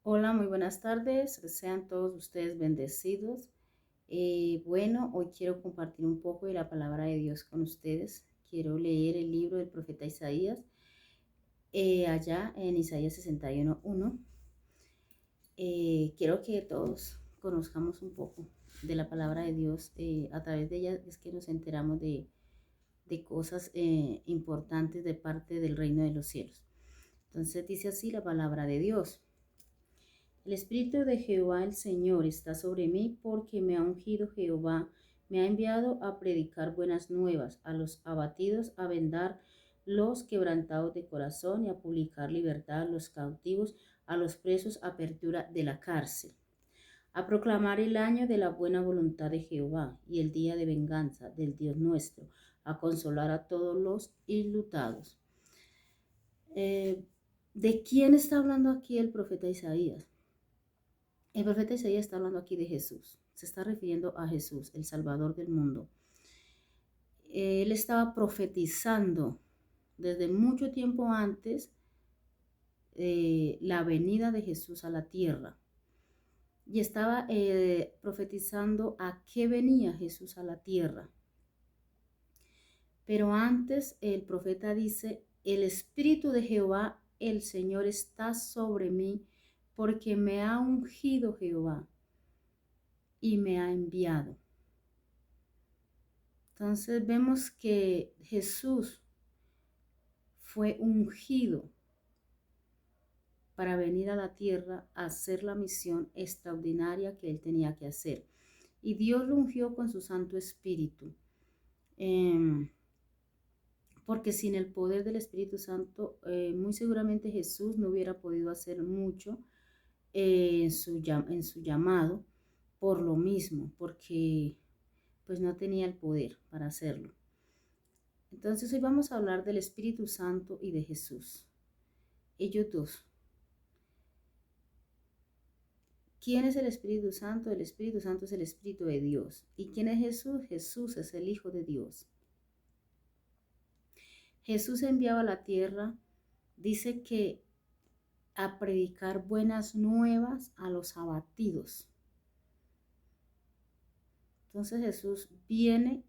Hola, muy buenas tardes. Sean todos ustedes bendecidos. Hoy quiero compartir un poco de la palabra de Dios con ustedes. Quiero leer el libro del profeta Isaías, allá en Isaías 61:1. Quiero que todos conozcamos un poco de la palabra de Dios. A través de ella es que nos enteramos de cosas importantes de parte del reino de los cielos. Entonces dice así la palabra de Dios. El Espíritu de Jehová el Señor está sobre mí porque me ha ungido Jehová, me ha enviado a predicar buenas nuevas a los abatidos, a vendar los quebrantados de corazón y a publicar libertad a los cautivos, a los presos apertura de la cárcel, a proclamar el año de la buena voluntad de Jehová y el día de venganza del Dios nuestro, a consolar a todos los enlutados. ¿De quién está hablando aquí el profeta Isaías? El profeta Isaías está hablando aquí de Jesús, se está refiriendo a Jesús, el Salvador del mundo. Él estaba profetizando desde mucho tiempo antes la venida de Jesús a la tierra y estaba profetizando a qué venía Jesús a la tierra. Pero antes el profeta dice, el Espíritu de Jehová, el Señor está sobre mí porque me ha ungido Jehová y me ha enviado. Entonces vemos que Jesús fue ungido para venir a la tierra a hacer la misión extraordinaria que él tenía que hacer. Y Dios lo ungió con su Santo Espíritu. Porque sin el poder del Espíritu Santo, muy seguramente Jesús no hubiera podido hacer mucho en su llamado, por lo mismo, porque pues no tenía el poder para hacerlo. Entonces hoy vamos a hablar del Espíritu Santo y de Jesús. Ellos dos. ¿Quién es el Espíritu Santo? El Espíritu Santo es el Espíritu de Dios. ¿Y quién es Jesús? Jesús es el Hijo de Dios. Jesús enviado a la tierra, dice que a predicar buenas nuevas a los abatidos. Entonces Jesús viene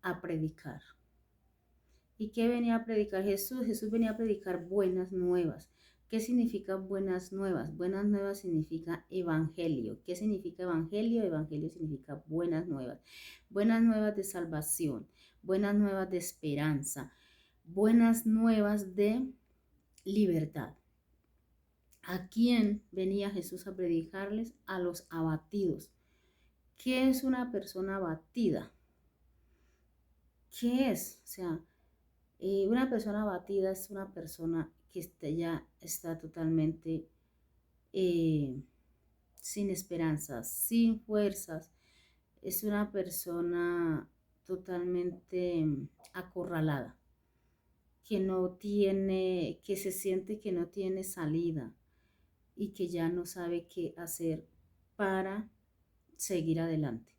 a predicar. ¿Y qué venía a predicar Jesús? Jesús venía a predicar buenas nuevas. ¿Qué significa buenas nuevas? Buenas nuevas significa evangelio. ¿Qué significa evangelio? Evangelio significa buenas nuevas. Buenas nuevas de salvación, buenas nuevas de esperanza, buenas nuevas de libertad. ¿A quién venía Jesús a predicarles? A los abatidos. ¿Qué es una persona abatida? ¿Qué es? O sea, una persona abatida es una persona que ya está totalmente sin esperanzas, sin fuerzas. Es una persona totalmente acorralada, que no tiene, que se siente que no tiene salida y que ya no sabe qué hacer para seguir adelante.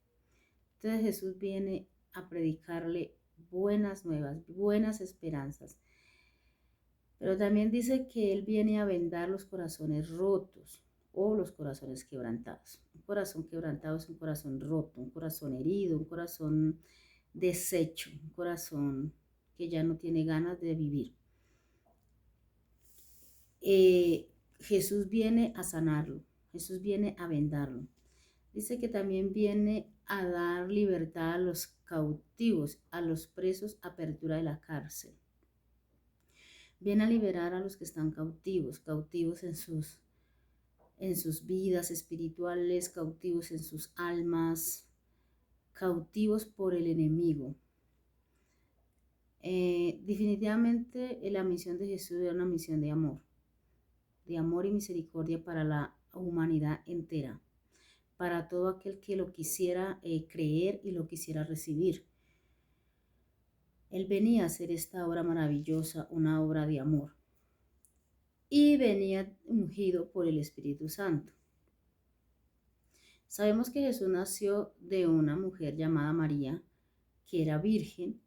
Entonces Jesús viene a predicarle buenas nuevas, buenas esperanzas. Pero también dice que Él viene a vendar los corazones rotos o los corazones quebrantados. Un corazón quebrantado es un corazón roto, un corazón herido, un corazón deshecho, un corazón que ya no tiene ganas de vivir. Jesús viene a sanarlo, Jesús viene a vendarlo. Dice que también viene a dar libertad a los cautivos, a los presos, apertura de la cárcel. Viene a liberar a los que están cautivos, cautivos en sus vidas espirituales, cautivos en sus almas, cautivos por el enemigo. Definitivamente la misión de Jesús era una misión de amor y misericordia para la humanidad entera, para todo aquel que lo quisiera creer y lo quisiera recibir. Él venía a hacer esta obra maravillosa, una obra de amor, y venía ungido por el Espíritu Santo. Sabemos que Jesús nació de una mujer llamada María, que era virgen,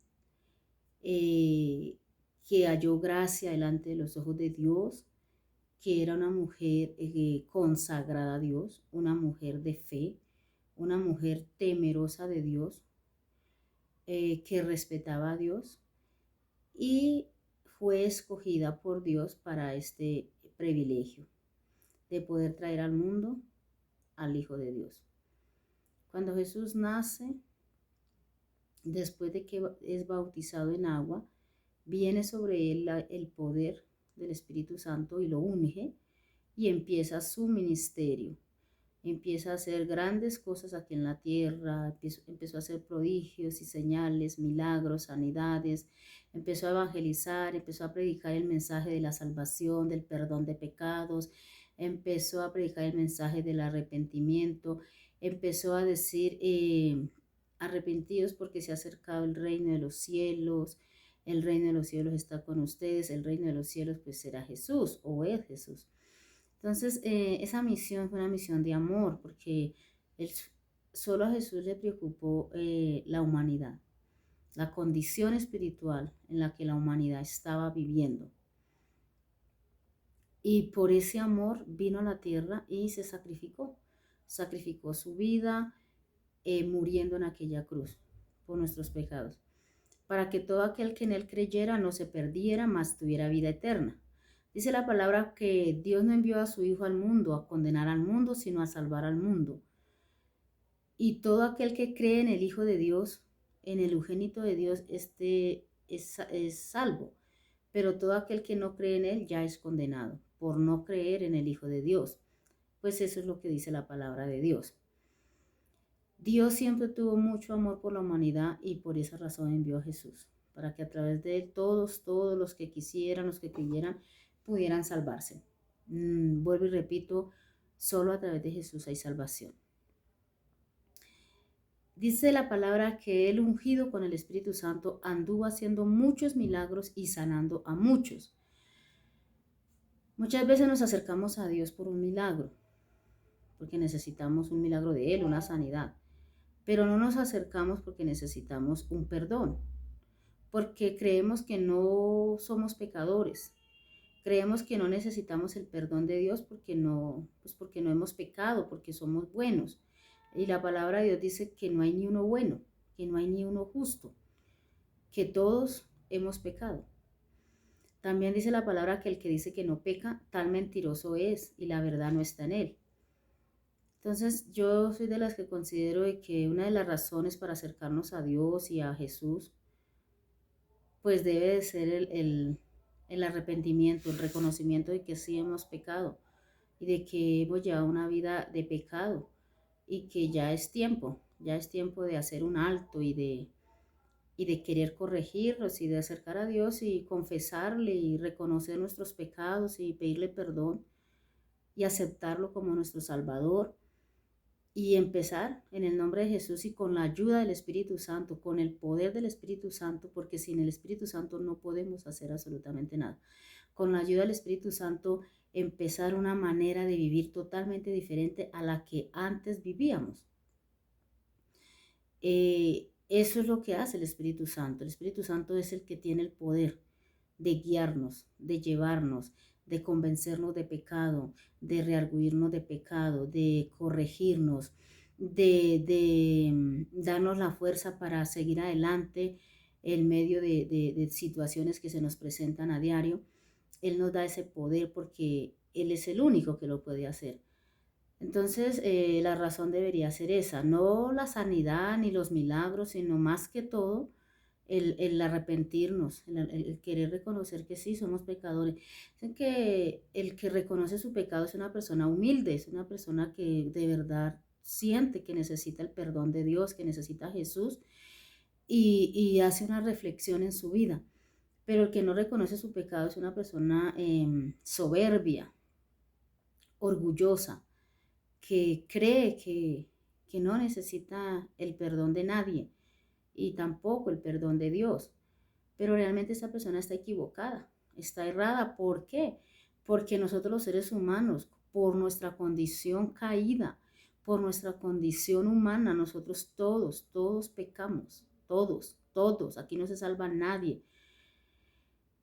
que halló gracia delante de los ojos de Dios, que era una mujer consagrada a Dios, una mujer de fe, una mujer temerosa de Dios, que respetaba a Dios y fue escogida por Dios para este privilegio de poder traer al mundo al Hijo de Dios. Cuando Jesús nace, después de que es bautizado en agua, viene sobre él el poder del Espíritu Santo y lo unge y empieza su ministerio. Empieza a hacer grandes cosas aquí en la tierra, empezó a hacer prodigios y señales, milagros, sanidades, empezó a evangelizar, empezó a predicar el mensaje de la salvación, del perdón de pecados, empezó a predicar el mensaje del arrepentimiento, empezó a decir, arrepentidos porque se ha acercado el reino de los cielos, el reino de los cielos está con ustedes, el reino de los cielos pues será Jesús o es Jesús. Entonces, esa misión fue una misión de amor, porque él, solo a Jesús le preocupó la humanidad, la condición espiritual en la que la humanidad estaba viviendo. Y por ese amor vino a la tierra y se sacrificó su vida muriendo en aquella cruz por nuestros pecados, para que todo aquel que en él creyera no se perdiera, mas tuviera vida eterna. Dice la palabra que Dios no envió a su Hijo al mundo a condenar al mundo, sino a salvar al mundo. Y todo aquel que cree en el Hijo de Dios, en el unigénito de Dios, es salvo. Pero todo aquel que no cree en él ya es condenado por no creer en el Hijo de Dios. Pues eso es lo que dice la palabra de Dios. Dios siempre tuvo mucho amor por la humanidad y por esa razón envió a Jesús, para que a través de él todos los que quisieran, los que creyeran, pudieran salvarse. Vuelvo y repito, solo a través de Jesús hay salvación. Dice la palabra que él, ungido con el Espíritu Santo, anduvo haciendo muchos milagros y sanando a muchos. Muchas veces nos acercamos a Dios por un milagro, porque necesitamos un milagro de él, una sanidad. Pero no nos acercamos porque necesitamos un perdón, porque creemos que no somos pecadores, creemos que no necesitamos el perdón de Dios porque porque no hemos pecado, porque somos buenos. Y la palabra de Dios dice que no hay ni uno bueno, que no hay ni uno justo, que todos hemos pecado. También dice la palabra que el que dice que no peca, tal mentiroso es y la verdad no está en él. Entonces yo soy de las que considero que una de las razones para acercarnos a Dios y a Jesús, pues debe de ser el arrepentimiento, el reconocimiento de que sí hemos pecado y de que hemos llevado una vida de pecado y que ya es tiempo de hacer un alto y de querer corregirlos y de acercar a Dios y confesarle y reconocer nuestros pecados y pedirle perdón y aceptarlo como nuestro Salvador. Y empezar en el nombre de Jesús y con la ayuda del Espíritu Santo, con el poder del Espíritu Santo, porque sin el Espíritu Santo no podemos hacer absolutamente nada. Con la ayuda del Espíritu Santo, empezar una manera de vivir totalmente diferente a la que antes vivíamos. Eso es lo que hace el Espíritu Santo. El Espíritu Santo es el que tiene el poder de guiarnos, de llevarnos, de convencernos de pecado, de rearguirnos de pecado, de corregirnos, de darnos la fuerza para seguir adelante en medio de situaciones que se nos presentan a diario. Él nos da ese poder porque Él es el único que lo puede hacer. Entonces, la razón debería ser esa, no la sanidad ni los milagros, sino más que todo el arrepentirnos, el querer reconocer que sí, somos pecadores. Dicen que el que reconoce su pecado es una persona humilde, es una persona que de verdad siente que necesita el perdón de Dios, que necesita a Jesús y hace una reflexión en su vida. Pero el que no reconoce su pecado es una persona soberbia, orgullosa, que cree que no necesita el perdón de nadie y tampoco el perdón de Dios. Pero realmente esa persona está equivocada, está errada. ¿Por qué? Porque nosotros los seres humanos, por nuestra condición caída, por nuestra condición humana, nosotros todos pecamos, todos, aquí no se salva nadie.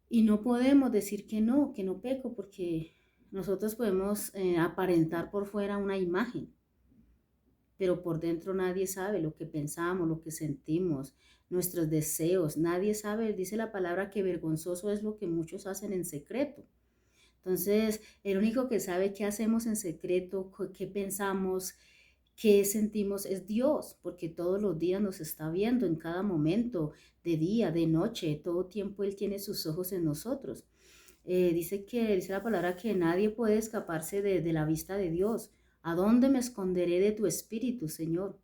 Y no podemos decir que no peco, porque Nosotros podemos aparentar por fuera una imagen, pero por dentro nadie sabe lo que pensamos, lo que sentimos, nuestros deseos. Nadie sabe, dice la palabra que vergonzoso es lo que muchos hacen en secreto. Entonces, el único que sabe qué hacemos en secreto, qué pensamos, qué sentimos es Dios, porque todos los días nos está viendo en cada momento, de día, de noche, todo tiempo Él tiene sus ojos en nosotros. Dice la palabra que nadie puede escaparse de la vista de Dios. ¿A dónde me esconderé de tu espíritu, Señor?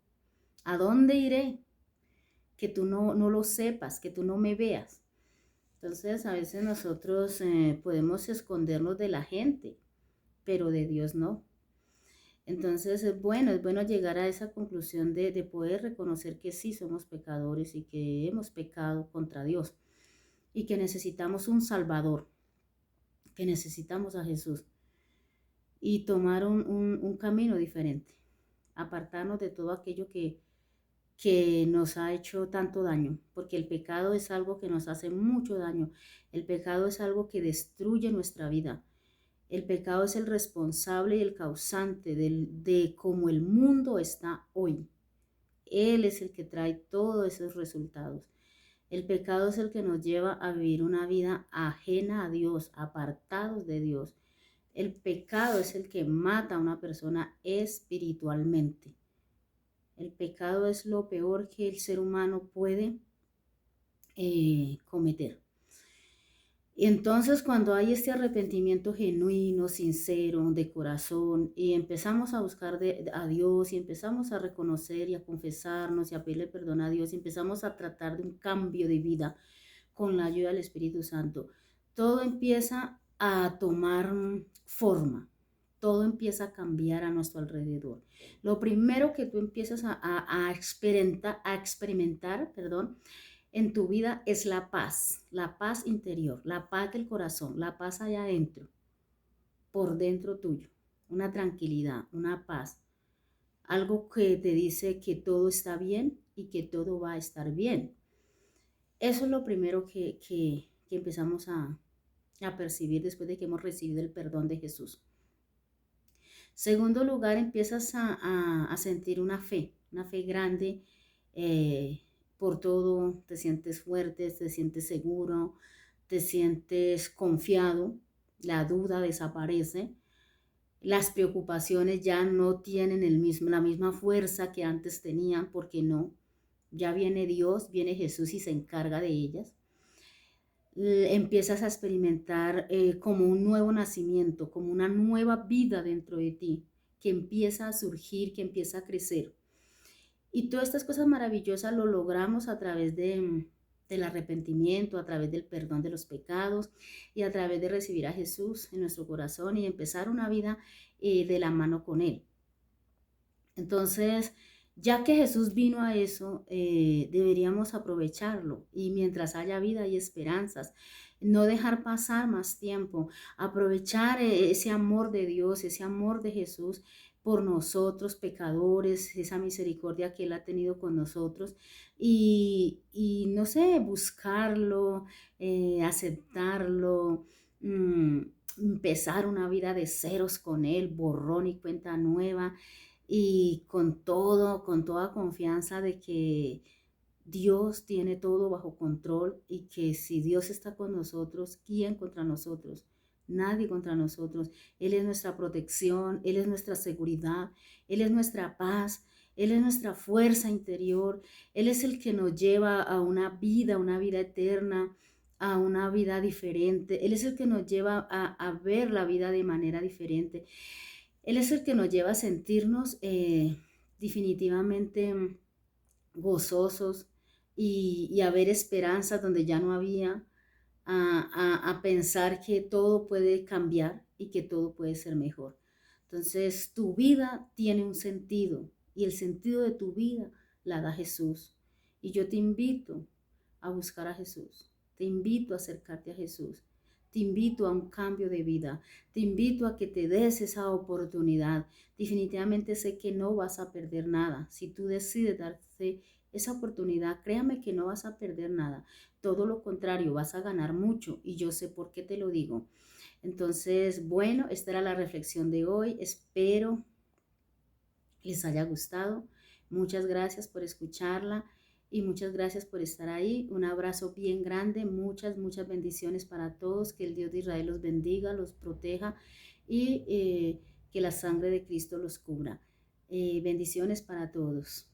¿A dónde iré? Que tú no lo sepas, que tú no me veas. Entonces, a veces nosotros podemos escondernos de la gente, pero de Dios no. Entonces es bueno llegar a esa conclusión de poder reconocer que sí somos pecadores y que hemos pecado contra Dios y que necesitamos un Salvador, que necesitamos a Jesús y tomar un camino diferente, apartarnos de todo aquello que nos ha hecho tanto daño, porque el pecado es algo que nos hace mucho daño, el pecado es algo que destruye nuestra vida. El pecado es el responsable y el causante de cómo el mundo está hoy. Él es el que trae todos esos resultados. El pecado es el que nos lleva a vivir una vida ajena a Dios, apartados de Dios. El pecado es el que mata a una persona espiritualmente. El pecado es lo peor que el ser humano puede cometer. Y entonces cuando hay este arrepentimiento genuino, sincero, de corazón, y empezamos a buscar a Dios y empezamos a reconocer y a confesarnos y a pedirle perdón a Dios y empezamos a tratar de un cambio de vida con la ayuda del Espíritu Santo, todo empieza a tomar forma, todo empieza a cambiar a nuestro alrededor. Lo primero que tú empiezas a experimentar, perdón, en tu vida es la paz interior, la paz del corazón, la paz allá adentro, por dentro tuyo, una tranquilidad, una paz, algo que te dice que todo está bien y que todo va a estar bien. Eso es lo primero que empezamos a percibir después de que hemos recibido el perdón de Jesús. Segundo lugar, empiezas a sentir una fe grande por todo, te sientes fuerte, te sientes seguro, te sientes confiado, la duda desaparece, las preocupaciones ya no tienen la misma fuerza que antes tenían, porque no, ya viene Dios, viene Jesús y se encarga de ellas. Empiezas a experimentar como un nuevo nacimiento, como una nueva vida dentro de ti, que empieza a surgir, que empieza a crecer. Y todas estas cosas maravillosas lo logramos a través del arrepentimiento, a través del perdón de los pecados y a través de recibir a Jesús en nuestro corazón y empezar una vida de la mano con Él. Entonces, ya que Jesús vino a eso, deberíamos aprovecharlo y mientras haya vida y esperanzas, no dejar pasar más tiempo, aprovechar ese amor de Dios, ese amor de Jesús por nosotros pecadores, esa misericordia que Él ha tenido con nosotros y no sé, buscarlo, aceptarlo, mm, empezar una vida de ceros con Él, borrón y cuenta nueva y con todo, con toda confianza de que Dios tiene todo bajo control y que si Dios está con nosotros, ¿quién contra nosotros? Nadie contra nosotros. Él es nuestra protección, Él es nuestra seguridad, Él es nuestra paz, Él es nuestra fuerza interior, Él es el que nos lleva a una vida eterna, a una vida diferente. Él es el que nos lleva a ver la vida de manera diferente. Él es el que nos lleva a sentirnos definitivamente gozosos y a ver esperanzas donde ya no había, a pensar que todo puede cambiar y que todo puede ser mejor. Entonces, tu vida tiene un sentido y el sentido de tu vida la da Jesús. Y yo te invito a buscar a Jesús, te invito a acercarte a Jesús. Te invito a un cambio de vida. Te invito a que te des esa oportunidad. Definitivamente sé que no vas a perder nada. Si tú decides darte esa oportunidad, créame que no vas a perder nada. Todo lo contrario, vas a ganar mucho. Y yo sé por qué te lo digo. Entonces, bueno, esta era la reflexión de hoy. Espero les haya gustado. Muchas gracias por escucharla y muchas gracias por estar ahí. Un abrazo bien grande, muchas bendiciones para todos. Que el Dios de Israel los bendiga, los proteja y que la sangre de Cristo los cubra. Bendiciones para todos.